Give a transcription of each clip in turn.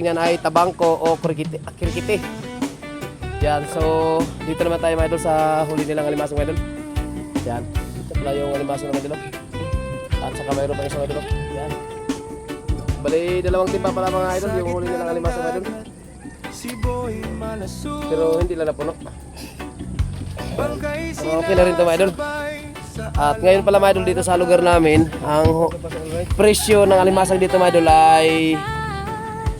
Yan ay tabangko o kirikiti. Yan, so dito naman tayo mga idol sa huli nilang alimasong mga idol. Yan, ito pala yung alimasong mga idol. At saka mayroon pa isang mga idol. Yan. Bali, dalawang timpa pala mga idol yung huli nilang alimasong mga idol. Pero hindi lang napuno. Okay na rin ito mga idol. At ngayon pala mga idol dito sa lugar namin, ang presyo ng alimasag dito mga idol ay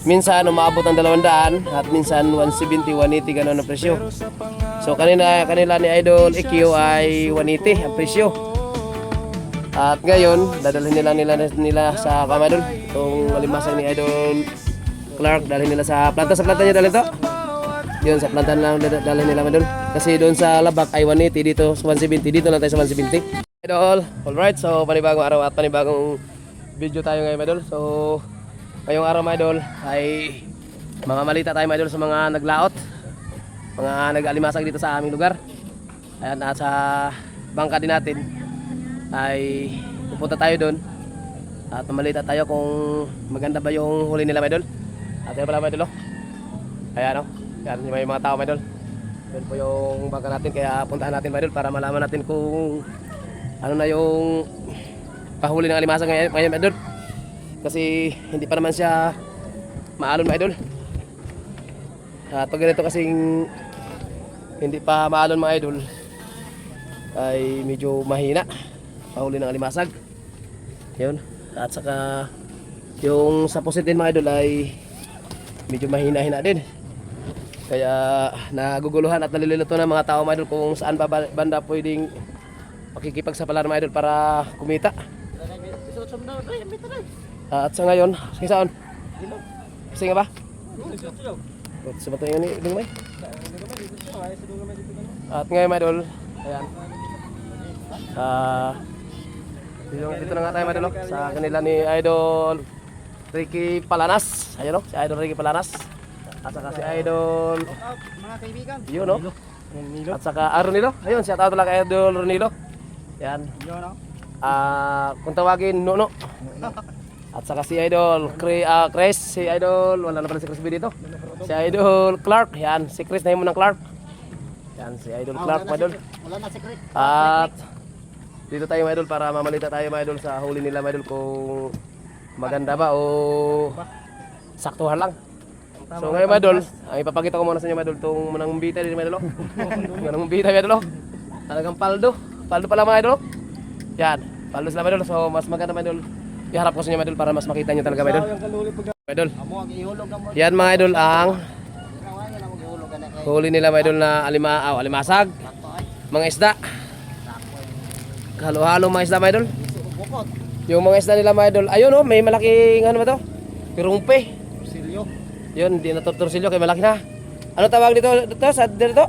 minsan umaabot ng 200 at minsan 170, 180 gano'n ang presyo. So kanila ni Idol EQ ay 180 ang presyo. At ngayon dadalhin nila sa mga idol itong alimasag ni Idol Clark, dalhin nila sa planta niya dalhin to. Yun, sa planta lang dalhin nila mga idol. Kasi doon sa labak ay 180, dito 170, dito lang tayo sa 170. Idol, alright, so panibagong araw at panibagong video tayo ngayon mga idol. So ngayong araw mga idol ay mga malita tayo mga idol sa mga naglaot, mga nag-alimasag dito sa aming lugar. Ayan, at sa bangka din natin ay pupunta tayo doon at mamalita tayo kung maganda ba yung huli nila mga idol. At yun pala mga idol, ayan o, yan may mga tao mga idol. Yun po yung bangka natin, kaya puntahan natin mga idol para malaman natin kung ano na yung pahuli ng alimasag ngayon mga idol. Kasi hindi pa naman siya maalon mga idol. At pag ganito kasing hindi pa maalon mga idol ay medyo mahina pahuli ng alimasag. Yun. At saka yung sa pusit din mga idol ay medyo mahina-hina din. Kaya naguguluhan at nalilito ng mga tao mga idol kung saan ba banda pwedeng makikipagsapalaran mga idol para kumita. At sa ngayon, sige saan? Kasi nga ba? Sa bato yun ni Dungmay. At ngayon mga idol, ayan. Dito na nga tayo mga idol, sa kanila ni Idol Ricky Palanas. Ayun o, si Idol Ricky Palanas. At saka si Idol mga kaibigan. yun o. At saka Ronilo. Ayun, shout out lang kay Idol Ronilo. Yan. Kung tawagin, Nuno. At saka si Idol Chris, si Idol, wala na pala si Chris B dito. Si Idol Clark, yan, si Chris na yung munang Clark. Yan, si Idol Clark, mga idol. Wala na si Chris. At dito tayo mga idol para mamalita tayo mga idol sa huli nila mga idol kung maganda ba o saktuhan lang. So ngayon mga idol, ang ipapakita ko muna sa inyo mga idol itong manang bita din mga idol. Manang bita mga idol. Talagang paldo pala mga idol. Yan, paldo sila mga idol. So mas maganda mga idol, iharap ko sa inyo mga idol para mas makita nyo talaga mga idol. Mga idol, yan mga idol ang huli nila mga idol na alimasag, mga isda. Halo-halo mga isda mga idol. Yung mga isda nila mga idol, ayun o, may malaking ano ba to? Pirumpe. Silyo. Yun, hindi na tursilyo kay malaki na. Ano tawag dito sa dito?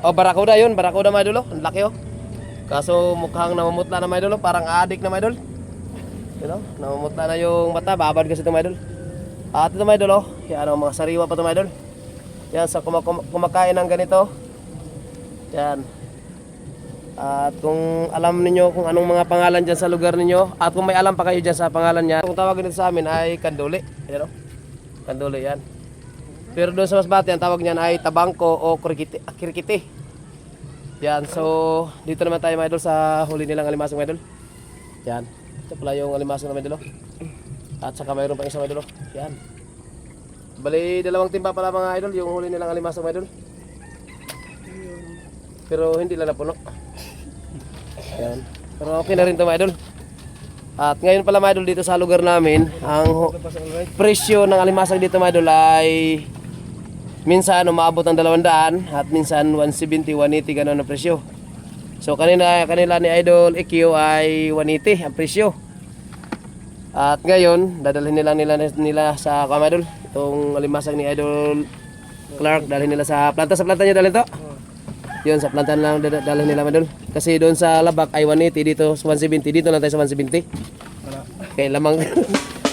O barakuda yun, barakuda mga idol o. Ang laki o. Kaso mukhang namumutla na mga idol o, parang adik na mga idol. You know, namumutla na yung mata, babad kasi ito mga idol. At ito mga idol o, yan o, mga sariwa pa ito mga idol. Yan, sa kumakain ng ganito. Yan. At kung alam niyo kung anong mga pangalan dyan sa lugar niyo, at kung may alam pa kayo dyan sa pangalan niya, kung tawagin nito sa amin ay kanduli. Yan o, kanduli yan. Pero doon sa Masbate, ang tawag niyan ay tabangko o kirikiti. Yan, so dito naman tayo mga idol sa huli nilang alimasong mga idol. Yan, ito pala yung alimasong na mga idol. At saka mayroon pa isang mga idol. Yan. Bali, dalawang timpa pala mga idol yung huli nilang alimasong mga idol. Pero hindi lang napuno. Yan. Pero okay na rin ito mga idol. At ngayon pala mga idol dito sa lugar namin, ang presyo ng alimasag dito mga idol ay minsan umaabot ng 200 at minsan 170, 180 gano'n ang presyo. So kanila ni Idol EQ ay 180 ang presyo. At ngayon dadalhin nila sa mga idol itong alimasag ni Idol Clark, dalhin nila sa planta niya dalhin to. Yun, sa planta lang dalhin nila mga idol. Kasi doon sa labak ay 180, dito 170, dito lang tayo sa 170. Okay, lamang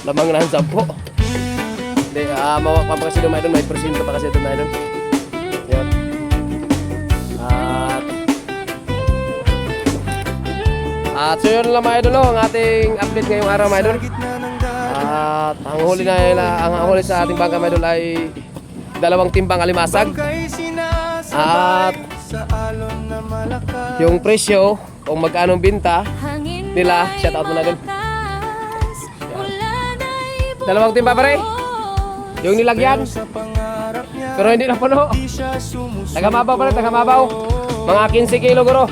na ang 10. Hindi, mawak pa kasi doon mga idol, may persinto pa kasi doon mga idol. Yun. At so yun lang mga idol, ang ating update ngayong araw mga idol. At ang huli sa ating bangka mga idol ay 2 timbang alimasag. At yung presyo kung magkano binta nila, shout out muna dun. 2 timba pare. Yung nilagyan. Pero hindi na puno. Tagamabaw pare, tagamabaw. Mga 15 kilo guro.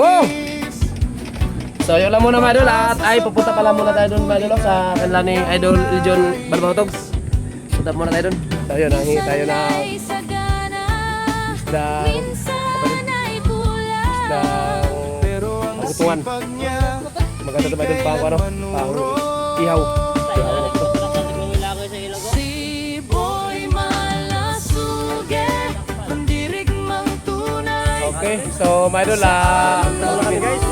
Oh! So yun lang muna mga idol at ay pupunta pala muna tayo dun mga idol sa kanila ni Idol John Barbahotog. Punta muna tayo dun. So yun, nangingi tayo na isdang pagutungan. Maganda ito mga idol pang ano, pang ihaw. Okay, so mga idol,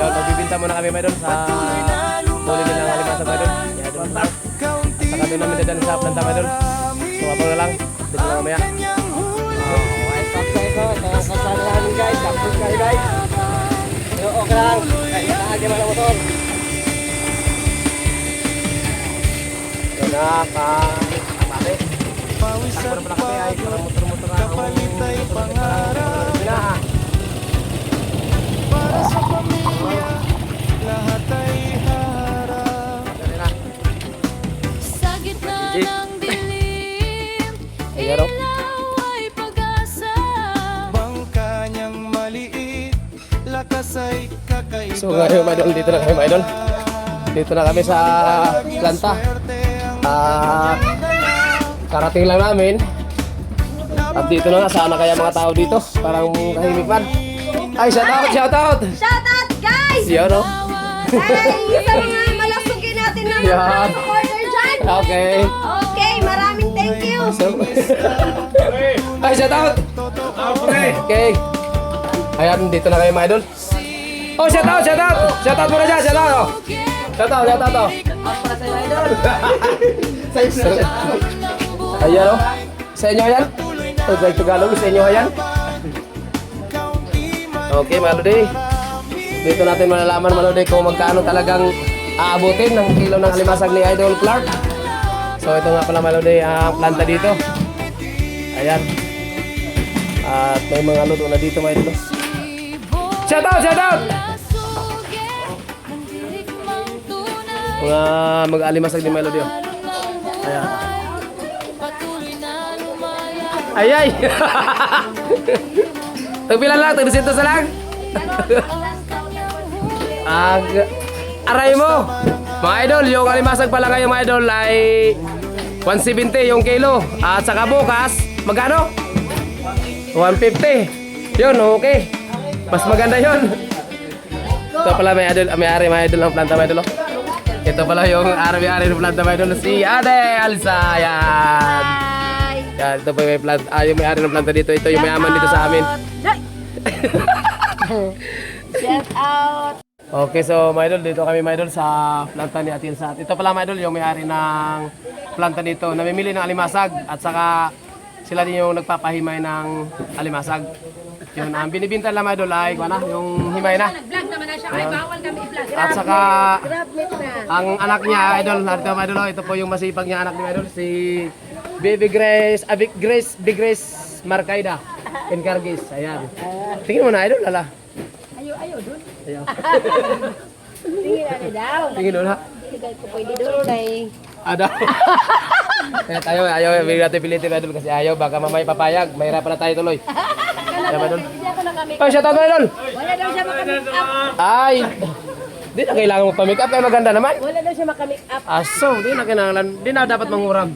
magbibinta muna kami mga idol sa huli nilang alimasag mga idol. Saka doon namin dadalhin sa planta mga idol. So abang na lang, dito lang mamaya. Kasalanan guys, tapos kayo guys. Okay lang, nakagyan mo ng motor. Yan na, kapate. Takbo na pala kami ay parang motor-motor na ako. Para sa pamilya, lahat ay harap. Sa gitna ng dilim, ilaw ay pag-asa. Bangka niyang maliit, lakas ay kakaiba. So ngayon mga idol, dito na kami mga idol. Dito na kami sa planta. Karating lang namin. At dito na nga, sana kaya mga tao dito. Parang kahimipan. Ay, shout out! Shout out guys! Yan o. Ay, sa mga malasugin natin na Yan. mga supporter dyan. Okay. Okay, maraming thank you. Ay, shout out! Okay. Ayan, dito na kayo mga idol. Oh, shout out! Shout out! Shout out muna dyan! Shout out! Oh. Shout out! Shout out! Oh. Ayan o. Sa inyo yan? O, sa Tagalog, sa inyo yan? Okay, Malodi. Dito natin malalaman, Malodi, kung magkano talagang aabutin ng kilo ng alimasag ni Idol Clark. So, ito nga pala, Malodi, ang planta dito. Ayan. At may mga luto na dito, mga idol. Shout out! Shout out! Mga mag-alimasag ni Melody. Oh. Ayan. Ay, ay! Tagpilan lang, tag-200 na lang. Aray mo! Mga idol, yung alimasag pala kayo mga idol ay 170 yung kilo. At saka bukas, magkano? 150. Yun, okay. Mas maganda yun. Ito pala may-ari mga idol ng planta mga idol. Ito pala yung may-ari ng planta mga idol, si Ate Alsa. Yan. Yan, ito pa yung may-ari ng planta dito. Ito yung mayaman dito sa amin. Shout out. Okay, so mga idol, dito kami mga idol sa planta ni Ate Elsa. Ito pala mga idol, yung may-ari ng planta dito. Namimili ng alimasag at saka sila din yung nagpapahimay ng alimasag. Yun, ang binibinta lang mga idol ay yung himay na. Nag-vlog naman na siya. Ay, bawal kami i-vlog. At saka Grab meet na. ang anak niya idol, narito mga idol, ito po yung masipag niya anak ni idol, si Baby Grace, Big Grace Marcaida, Encargis. Ayan. Tingin mo na idol, ala. Ayaw, dun. Ayaw. Tingin na daw. Tingin mo na. Hindi ko pwede dun kay... Ada. Kaya tayo, ayaw, bigyan natin pilitin idol kasi ayaw, baka mamay papayag, mahirapan na tayo tuloy. Ayan idol. Hindi ako nakamake. Oh, shout out mga idol. Wala daw siya makamake up. Ay, di na kailangan mo pa-make up, kaya maganda naman. Wala daw siya makamake up. Aso, di na kailangan, di na dapat manghuram.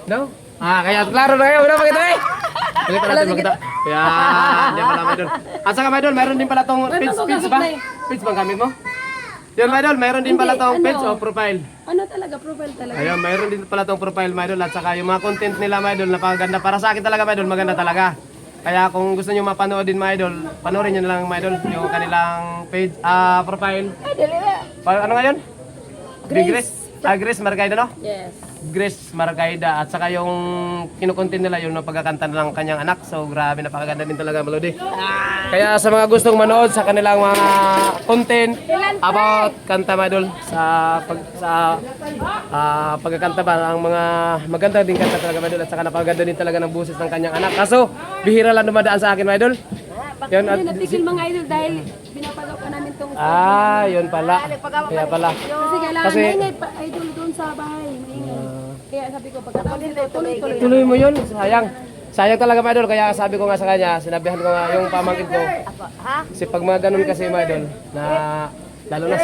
No? Kaya klaro na kayo, una pakita eh. Hindi pa natin magkita. Yan, yan pala mga idol. At saka mga idol, mayroon din pala tong page ba? Page bang gamit mo? Yan mga idol, mayroon din pala tong page o profile. Ano talaga, profile talaga. Ayun, mayroon din pala tong profile mga idol. At saka yung mga content nila mga idol, napakaganda. Para sa akin talaga mga idol, maganda talaga. Kaya kung gusto nyo mapanood din mga idol, panoorin nyo na lang mga idol yung kanilang page, profile. Ay, dali na. Ano nga yun? Big Grace? Grace Marcaida, no? Yes. Grace Marcaida at saka yung kinukontin nila yung pagkakanta ng kanyang anak. So grabe, napakaganda din talaga melody. Kaya sa mga gustong manood sa kanilang mga content about kanta mga idol sa pagkakanta ba ang mga maganda din kanta talaga mga idol at saka napakaganda din talaga ng boses ng kanyang anak. Kaso bihira lang dumadaan sa akin mga idol. Yun, at, Natigil mga idol dahil pinapagaw pa namin itong yun pala. Kaya pala. Kasi kailangan Kasi- maingay pa idol doon sa bahay. Maingay. Kaya sabi ko pagkatapos nito, tuloy-tuloy. Tuloy mo yun, sayang. Sayang talaga mga idol, kaya sabi ko nga sa kanya, sinabihan ko nga yung pamangkin ko. Kasi pag mga ganun kasi mga idol, na lalo na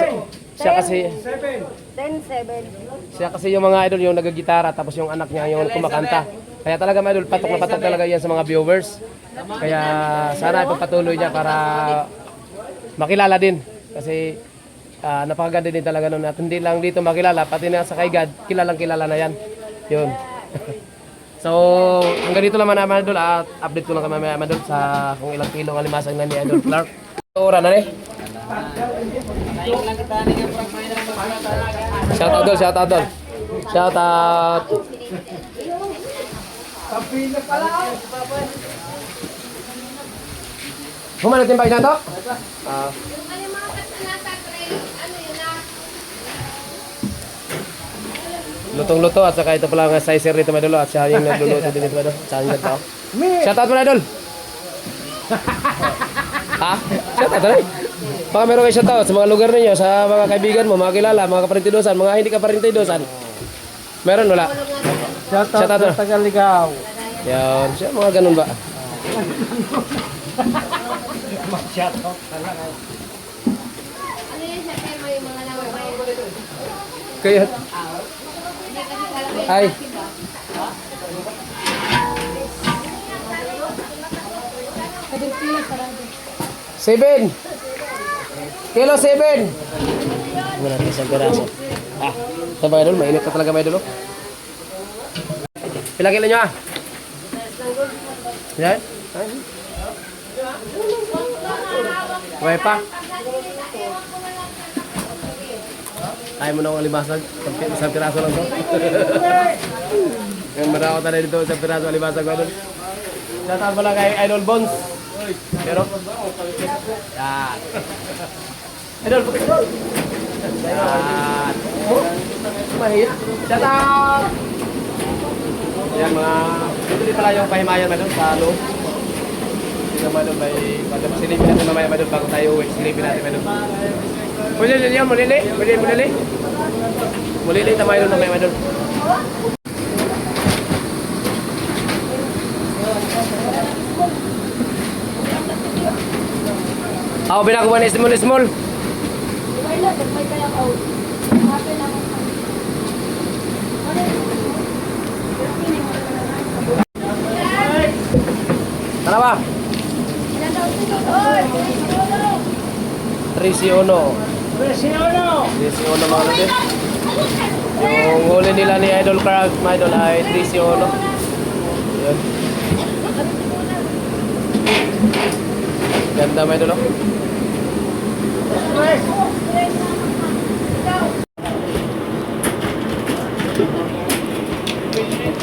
siya kasi 10-7. siya kasi yung mga idol yung nagagitara tapos yung anak niya yung kumakanta. Kaya talaga mga idol, patok na patok talaga yan sa mga viewers. Kaya sana ipagpatuloy niya para makilala din. Kasi napakaganda din talaga nun at hindi lang dito makilala, pati na sa kay God, kilalang kilala na yan. Yun. So, hanggang dito naman naman idol at update ko lang kami mamaya idol sa kung ilang kilo ang alimasag na ni Idol Clark. Ora na ni. Shout out idol, shout out idol. Shout out. Humana timbay na to? Lutong-luto at saka ito pala ang sizer dito mga idol at siya yung nagluluto din dito mga idol. Siya yung nagtao. Shout out mga idol! Ha? Shout out idol? Baka meron kayo shout out sa mga lugar ninyo, sa mga kaibigan mo, mga kilala, mga kaparintidosan, mga hindi kaparintidosan. Meron wala? Shout Shout out, out sa Tagaligaw. Yan, siya mga ganun ba? Kaya ay Seven. Kilo 7. Wala na isang piraso. Ito ba idol? Mainit ka talaga ba idol? Pila kilo nyo Yan? Huwag pa? Ayaw mo na akong alibasag. Isang piraso lang to. Yung marako tayo dito, isang piraso alibasag ko idol. Shout pala kay Idol Bones. Pero, yan. Idol, puti ko. Yan. Mahit. Shout out! Yan mga, dito pala yung pahimayan madon sa loob. Dito madon may, silipin natin mamaya madon bago tayo uwi. Silipin natin madon. Mulili yan, mulili. Mulili tamay doon mamaya madon. Ako binakuha ni small. Tara ba? 3-1 mga natin. Yung huli nila ni Idol Clark, mga idol ay 3-1. Yan. Ganda mga idol.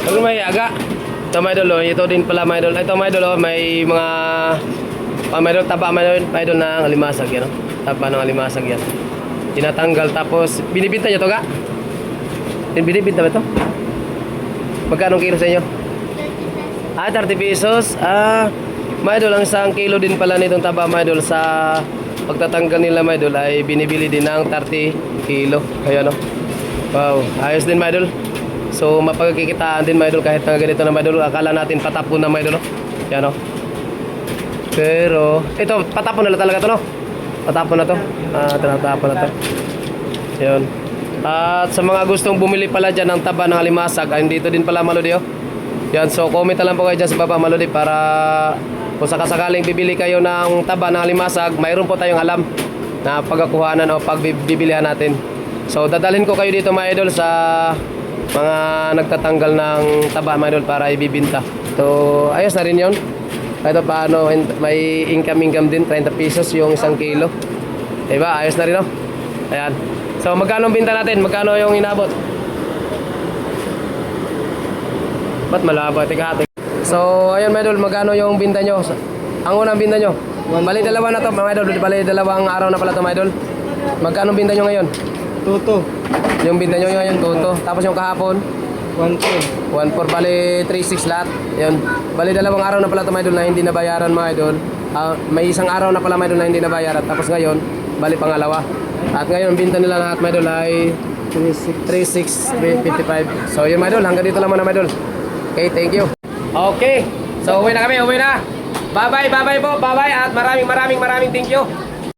Ano may aga? Ito mga idol, ito din pala mga idol. Ito mga idol, may mga mga idol, taba mga idol ng alimasag yan. Taba ng alimasag yan. Tinatanggal tapos binibinta nyo ito ga? Binibinta ba ito? Magkano kilo sa inyo? 30 pesos. Mga idol, ang isang kilo din pala nitong taba mga idol sa pagtatanggal nila mga idol ay binibili din ng 30 kilo. Ayan o. Wow, ayos din mga idol. So mapagkikitaan din mga idol kahit na ganito na mga idol. Akala natin patapon na mga idol. Yan o. Pero ito patapon na talaga ito no. Patapon na to. Tinatapon na to. Yun. At sa mga gustong bumili pala dyan ng taba ng alimasag, ay dito din pala Maludi oh. Yan, so comment na lang po kayo dyan sa baba Maludi para kung sakasakaling bibili kayo ng taba ng alimasag, mayroon po tayong alam na pagkakuhanan o pagbibilihan natin. So dadalhin ko kayo dito mga idol sa mga nagtatanggal ng taba mga idol para ibibinta. So ayos na rin yun. Ito paano, may income din, 30 pesos yung isang kilo. Diba? Ayos na rin, no? Ayan. So, magkano ang binta natin? Magkano yung inabot? Ba't malabo? Tika. So, ayun mga idol, magkano yung binta nyo? Ang unang binta nyo? Bali dalawa na to mga idol. Bali dalawang araw na pala to mga idol. Magkano binta nyo ngayon? Tuto. Yung binta nyo ngayon, 2-2. Tapos yung kahapon? 1-2. 1-4, bali 3-6 lahat. Yun. Bali dalawang araw na pala to mga idol na hindi nabayaran mga idol. May isang araw na pala mga idol na hindi nabayaran. Tapos ngayon, bali pangalawa. At ngayon, binta nila lahat mga idol ay 3-6-55. So yun mga idol, hanggang dito lang muna mga idol. Okay, thank you. Okay, so uwi na kami, uwi na. Bye-bye po, bye-bye. At maraming thank you.